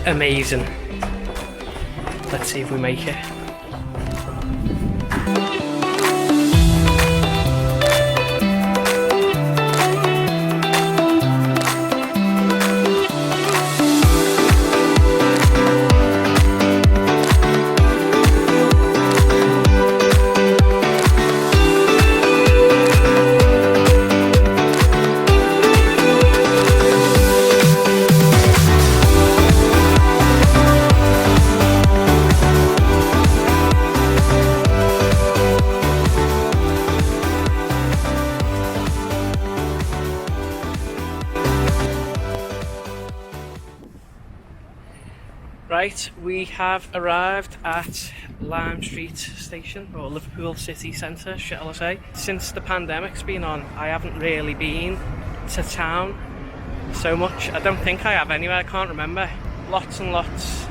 amazing. Let's see if we make it. Right, we have arrived at Lime Street Station, or Liverpool City Centre, shall I say. Since the pandemic's been on, I haven't really been to town so much. I don't think I have anyway, I can't remember. Lots and lots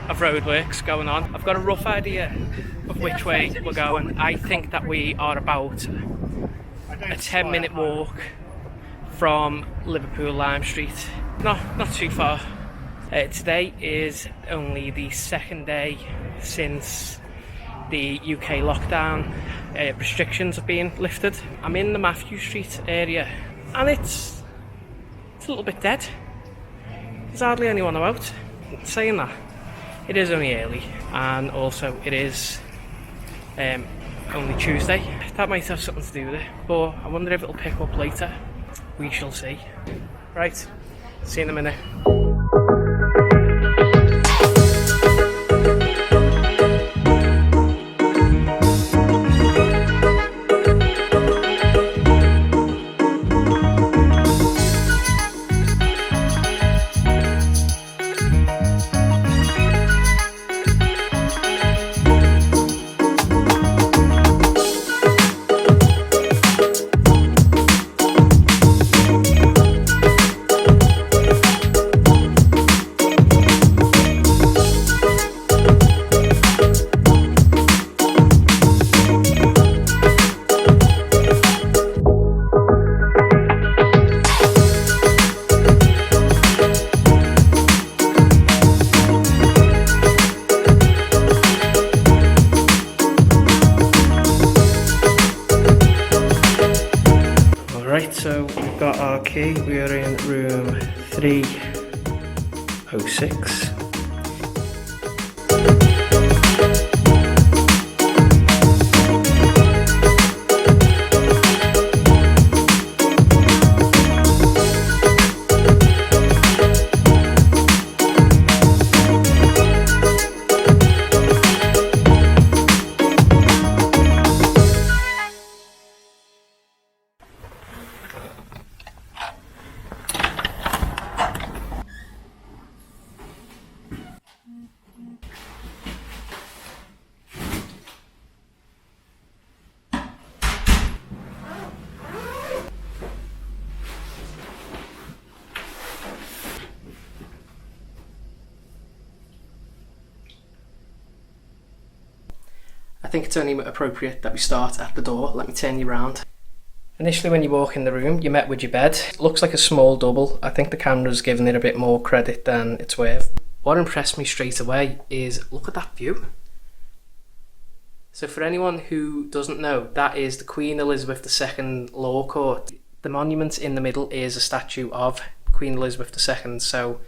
of roadworks going on. I've got a rough idea of which way we're going. I think that we are about a 10-minute walk from Liverpool Lime Street. Not too far. Today is only the second day since the UK lockdown restrictions have been lifted. I'm in the Matthew Street area and it's a little bit dead. There's hardly anyone about. Saying that, it is only early, and also it is only Tuesday. That might have something to do with it, but I wonder if it'll pick up later. We shall see. Right, see you in a minute. Right, so we've got our key. We are in room 306. I think it's only appropriate that we start at the door. Let me turn you around. Initially when you walk in the room, you're met with your bed. It looks like a small double. I think the camera's given it a bit more credit than it's worth. What impressed me straight away is, look at that view. So for anyone who doesn't know, that is the Queen Elizabeth II Law Court. The monument in the middle is a statue of Queen Elizabeth II, so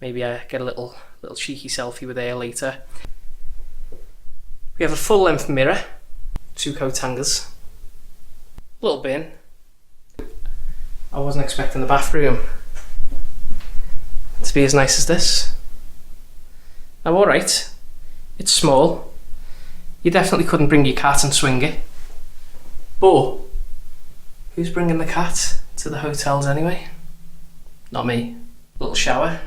maybe I get a little cheeky selfie with her later. We have a full-length mirror, 2 coat hangers, a little bin. I wasn't expecting the bathroom to be as nice as this. Now alright, it's small. You definitely couldn't bring your cat and swing it. But who's bringing the cat to the hotels anyway? Not me. Little shower.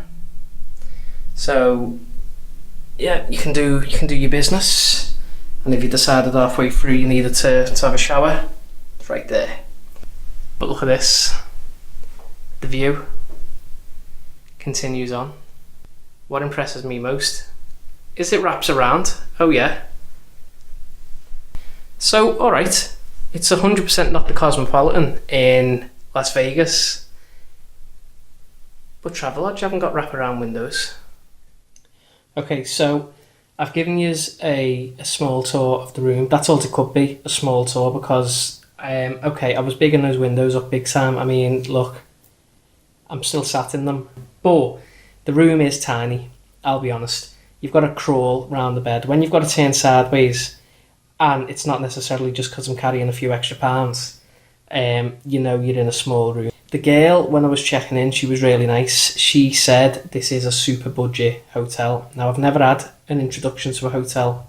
So yeah, you can do your business. And if you decided halfway through you needed to have a shower, it's right there. But look at this. The view continues on. What impresses me most is it wraps around. Oh yeah. So, alright, it's 100% not the Cosmopolitan in Las Vegas. But Travelodge haven't got wraparound windows. Okay, so I've given you a small tour of the room. That's all it could be, a small tour, because okay, I was bigging those windows up big time. I mean, look, I'm still sat in them, but the room is tiny. I'll be honest. You've got to crawl round the bed when you've got to turn sideways, and it's not necessarily just because I'm carrying a few extra pounds. You know, you're in a small room. The girl, when I was checking in, she was really nice. She said this is a super budget hotel. Now, I've never had an introduction to a hotel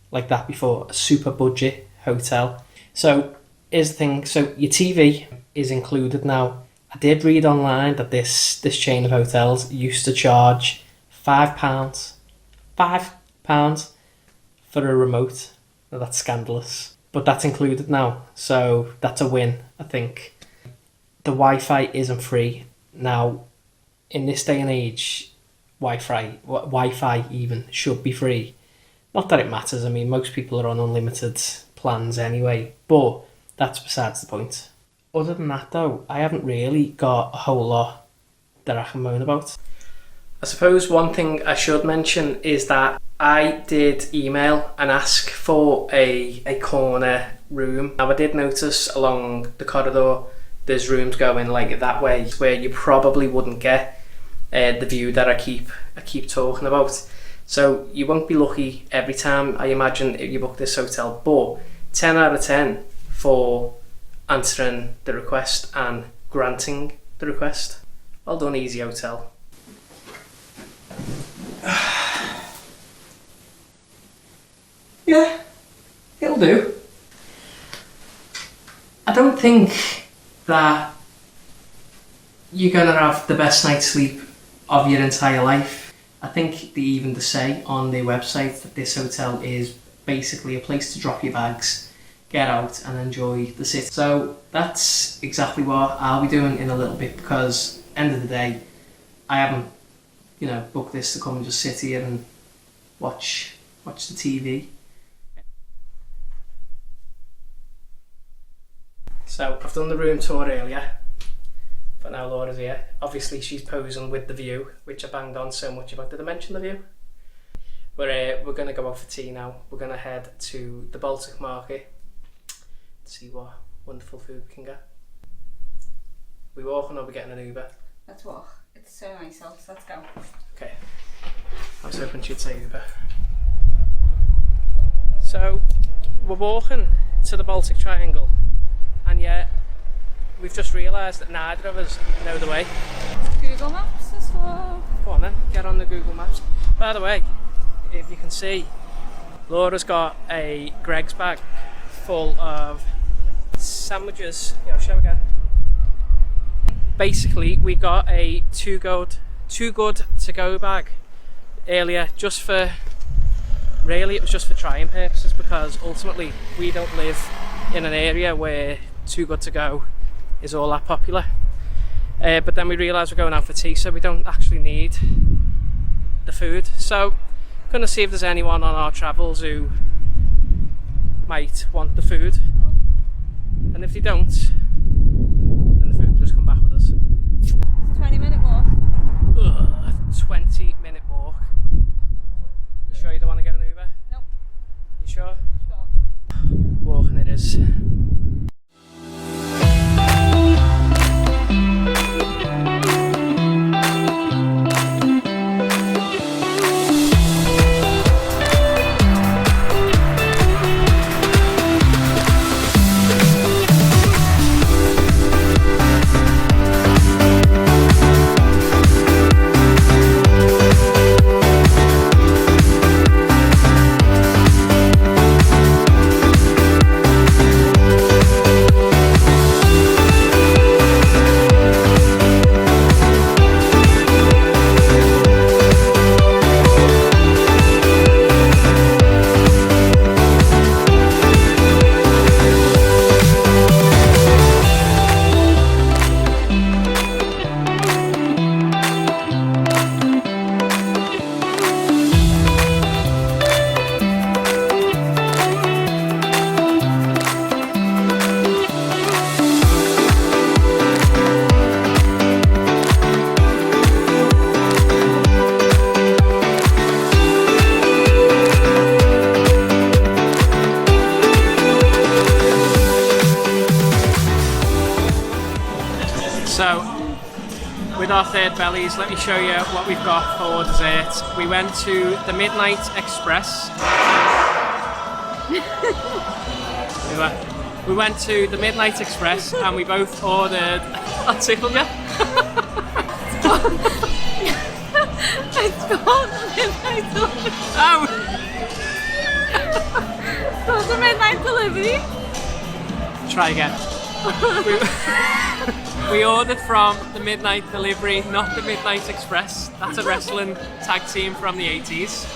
like that before, a super budget hotel. So, here's the thing. So, your TV is included now. I did read online that this chain of hotels used to charge £5. £5 for a remote. Now, that's scandalous. But that's included now. So, that's a win, I think. The Wi-Fi isn't free. Now, in this day and age, Wi-Fi even should be free. Not that it matters. I mean, most people are on unlimited plans anyway, but that's besides the point. Other than that, though, I haven't really got a whole lot that I can moan about. I suppose one thing I should mention is that I did email and ask for a corner room. Now, I did notice along the corridor there's rooms going like that way where you probably wouldn't get the view that I keep talking about. So you won't be lucky every time, I imagine, if you book this hotel, but 10 out of 10 for answering the request and granting the request. Well done, Easy Hotel. Yeah, it'll do. I don't think that you're gonna have the best night's sleep of your entire life. I think they even say on their website that this hotel is basically a place to drop your bags, get out and enjoy the city. So that's exactly what I'll be doing in a little bit, because end of the day, I haven't, booked this to come and just sit here and watch the TV. So I've done the room tour earlier, but now Laura's here. Obviously she's posing with the view, which I banged on so much about. Did I mention the view? We're going to go out for tea now. We're going to head to the Baltic Market to see what wonderful food we can get. We walking or we getting an Uber? Let's walk. It's so nice out, so let's go. Okay. I was hoping she'd say Uber. So we're walking to the Baltic Triangle, and yet we've just realised that neither of us know the way. Google Maps as well. Go on then, get on the Google Maps. By the way, if you can see, Laura's got a Greg's bag full of sandwiches. Yeah, I'll show again. Basically, we got a too good to go bag earlier, really it was just for trying purposes, because ultimately we don't live in an area where too good to go is all that popular. But then we realised we're going out for tea, so we don't actually need the food. So I'm going to see if there's anyone on our travels who might want the food, and if they don't, then the food will just come back with us. It's a 20-minute walk. Ugh, 20-minute walk. You sure you don't want to get an Uber? Nope. You sure? Sure. Walking it is. So, with our third bellies, let me show you what we've got for dessert. We went to the Midnight Express. We went to the Midnight Express and we both ordered. I'll tickle you. It's called the midnight delivery. Oh! It's called the midnight delivery. Try again. We ordered from the Midnight Delivery, not the Midnight Express. That's a wrestling tag team from the 80s.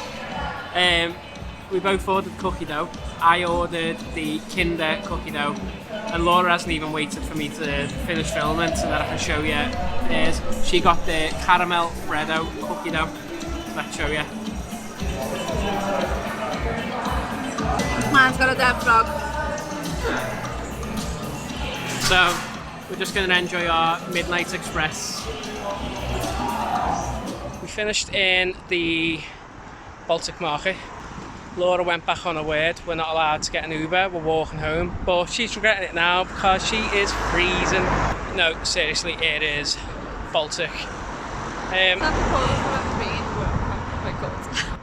We both ordered cookie dough. I ordered the Kinder cookie dough, and Laura hasn't even waited for me to finish filming so that I can show you theirs. She got the caramel Freddo cookie dough. Let's show you. Mine's got a dead frog. So, we're just going to enjoy our Midnight Express. We finished in the Baltic Market. Laura went back on her word. We're not allowed to get an Uber, we're walking home. But she's regretting it now because she is freezing. No, seriously, it is Baltic.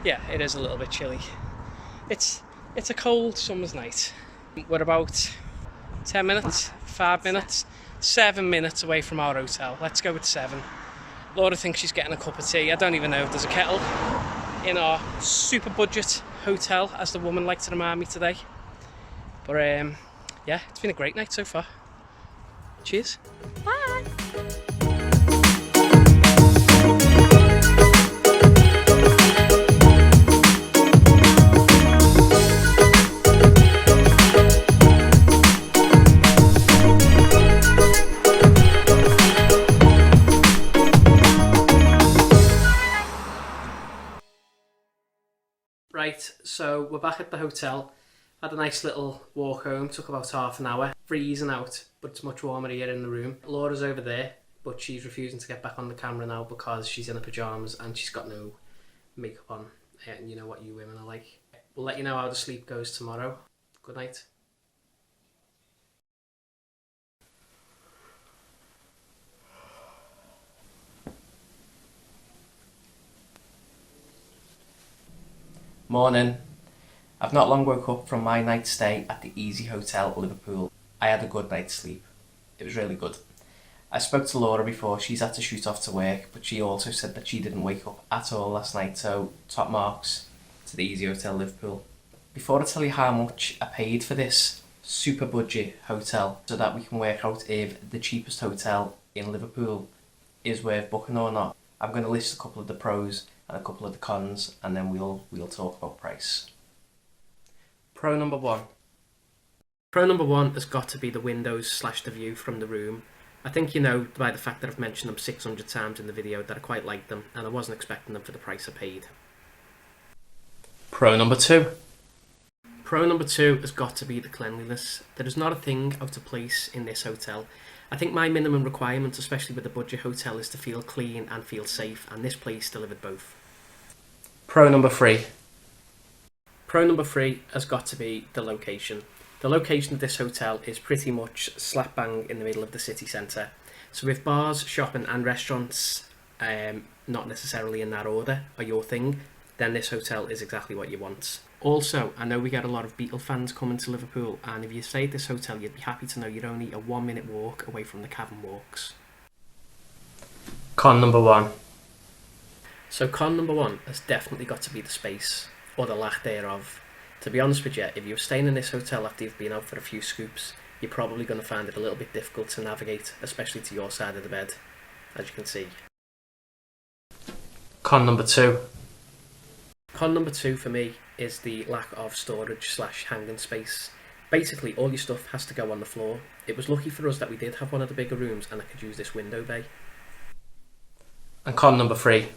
Yeah, it is a little bit chilly. It's a cold summer's night. We're about 10 minutes, 5 minutes, 7 minutes away from our hotel. Let's go with 7. Laura thinks she's getting a cup of tea. I don't even know if there's a kettle in our super budget hotel, as the woman liked to remind me today. But yeah, it's been a great night so far. Cheers. Bye. Right, so we're back at the hotel. Had a nice little walk home, took about half an hour. Freezing out, but it's much warmer here in the room. Laura's over there, but she's refusing to get back on the camera now because she's in her pyjamas and she's got no makeup on. And you know what you women are like. We'll let you know how the sleep goes tomorrow. Good night. Morning. I've not long woke up from my night's stay at the Easy Hotel, Liverpool. I had a good night's sleep. It was really good. I spoke to Laura before. She's had to shoot off to work, but she also said that she didn't wake up at all last night, so top marks to the Easy Hotel, Liverpool. Before I tell you how much I paid for this super budget hotel, so that we can work out if the cheapest hotel in Liverpool is worth booking or not, I'm going to list a couple of the pros and a couple of the cons, and then we'll talk about price. Pro number one. Pro number one has got to be the windows / the view from the room. I think you know by the fact that I've mentioned them 600 times in the video that I quite like them, and I wasn't expecting them for the price I paid. Pro number two. Pro number two has got to be the cleanliness. There is not a thing out of place in this hotel. I think my minimum requirement, especially with a budget hotel, is to feel clean and feel safe, and this place delivered both. Pro number three. Pro number three has got to be the location. The location of this hotel is pretty much slap bang in the middle of the city centre. So if bars, shopping and restaurants, not necessarily in that order, are your thing, then this hotel is exactly what you want. Also, I know we get a lot of Beatle fans coming to Liverpool, and if you stay at this hotel, you'd be happy to know you're only a 1 minute walk away from the Cavern Walks. Con number one. So con number one has definitely got to be the space, or the lack thereof. To be honest with you, if you're staying in this hotel after you've been out for a few scoops, you're probably going to find it a little bit difficult to navigate, especially to your side of the bed, as you can see. Con number two. Con number two for me is the lack of storage / hanging space. Basically, all your stuff has to go on the floor. It was lucky for us that we did have one of the bigger rooms and I could use this window bay. And con number three.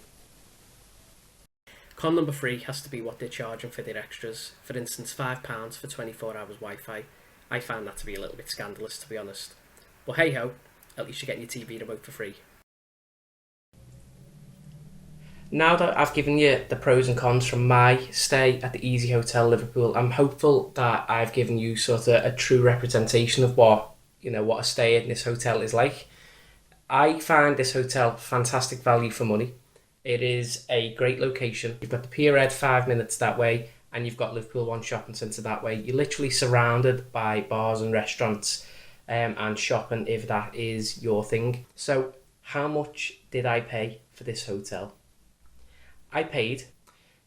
Con number three has to be what they're charging for their extras. For instance, £5 for 24 hours Wi-Fi. I found that to be a little bit scandalous, to be honest. But hey ho, at least you're getting your TV remote for free. Now that I've given you the pros and cons from my stay at the Easy Hotel Liverpool, I'm hopeful that I've given you sort of a true representation of what a stay in this hotel is like. I find this hotel fantastic value for money. It is a great location. You've got the Pier Ed 5 minutes that way, and you've got Liverpool One Shopping Centre that way. You're literally surrounded by bars and restaurants and shopping if that is your thing. So how much did I pay for this hotel? I paid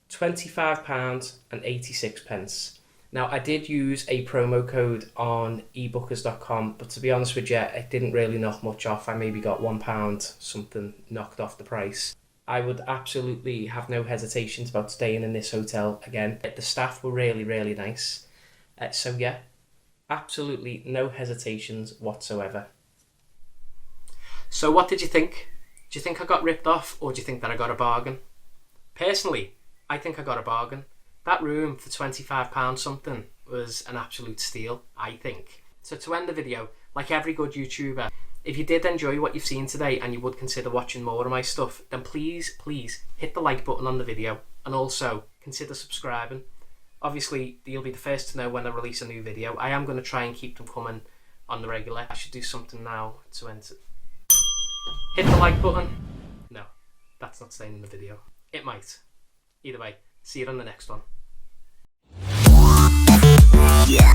£25.86. Now, I did use a promo code on ebookers.com, but to be honest with you, it didn't really knock much off. I maybe got £1 something knocked off the price. I would absolutely have no hesitations about staying in this hotel again. The staff were really, really nice. So yeah, absolutely no hesitations whatsoever. So what did you think? Do you think I got ripped off, or do you think that I got a bargain? Personally, I think I got a bargain. That room for £25 something was an absolute steal, I think. So to end the video, like every good YouTuber, if you did enjoy what you've seen today and you would consider watching more of my stuff, then please hit the like button on the video, and also consider subscribing. Obviously, you'll be the first to know when I release a new video. I am going to try and keep them coming on the regular. I should do something now to enter. Hit the like button. No, that's not staying in the video. It might. Either way, see you on the next one. Yeah.